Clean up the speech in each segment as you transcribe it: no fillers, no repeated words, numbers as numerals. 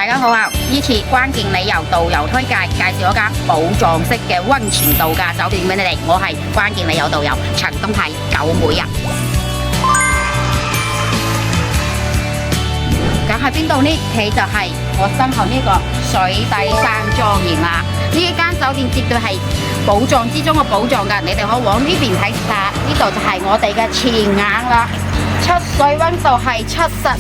大家好啊！呢次關鍵理由導遊推介介紹一間寶藏式嘅溫泉度假酒店俾你哋，我係關鍵理由導遊陳東泰九妹啊！咁喺邊度呢？佢就係我身後呢個水底山莊園啦。呢間酒店絕對係寶藏之中嘅寶藏㗎，你哋可以往呢邊睇下。呢度就係我哋嘅前眼啦。出水溫度係73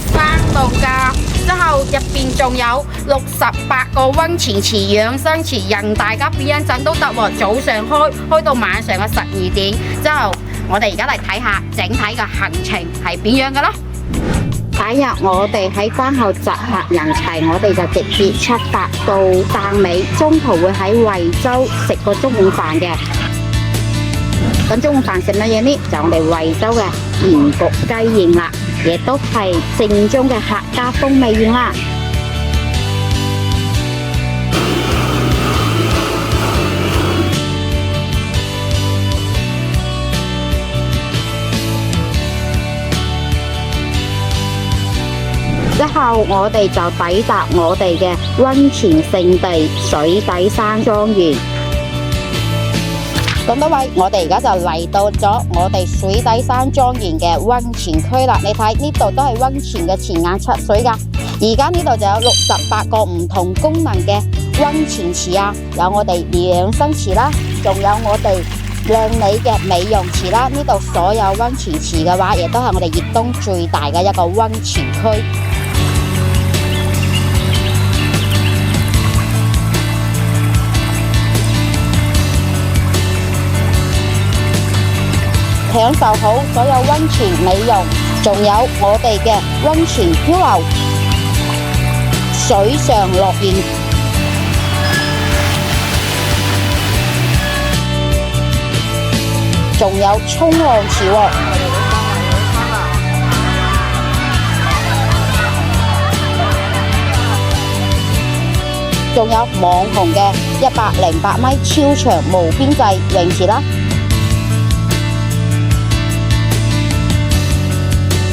度㗎，之後入邊仲有68個溫泉池、養生池，任大家邊一陣都得喎。早上開到晚上嘅12點。之後我哋而家嚟睇下整體嘅行程係點樣嘅啦。第一日我哋喺關後集合人齊，我哋就直接出發到汕尾，中途會喺惠州食個中午飯嘅。咁中午飯食乜嘢呢？就我哋惠州嘅鹽焗雞宴啦，亦都係正宗嘅客家風味宴啦。之後我哋就抵達我哋嘅溫泉勝地水底山莊園。咁多位，我哋而家就嚟到咗我哋水底山莊園嘅溫泉區啦。你睇呢度都係溫泉嘅前眼出水噶。而家呢度就有68個唔同功能嘅溫泉池啊，有我哋養生池啦，仲有我哋靚女嘅美容池啦。呢度所有溫泉池嘅話，亦都係我哋粵東最大嘅一個溫泉區。享受好所有溫泉美容，仲有我哋嘅溫泉漂流、水上樂園，仲有衝浪池喎，仲有網紅嘅108米超長無邊際泳池啦。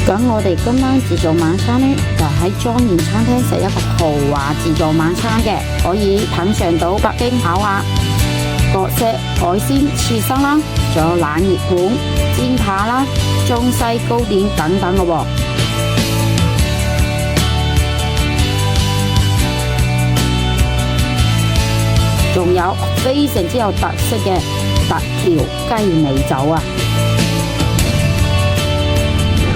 咁我哋今晚自助晚餐呢，就喺莊園餐廳食一個豪華自助晚餐嘅，可以品嘗到北京烤鴨、各式海鮮刺身啦，仲有冷熱盤、煎扒啦、中西糕點等等嘅喎。仲有非常之有特色嘅特調雞尾酒啊！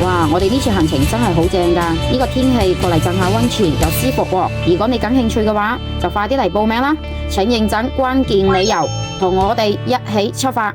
哇！我哋呢次行程真係好正㗎，呢個天氣過嚟浸下溫泉又舒服喎。如果你感興趣嘅話，就快啲嚟報名啦！請認真關鍵理由，同我哋一起出發。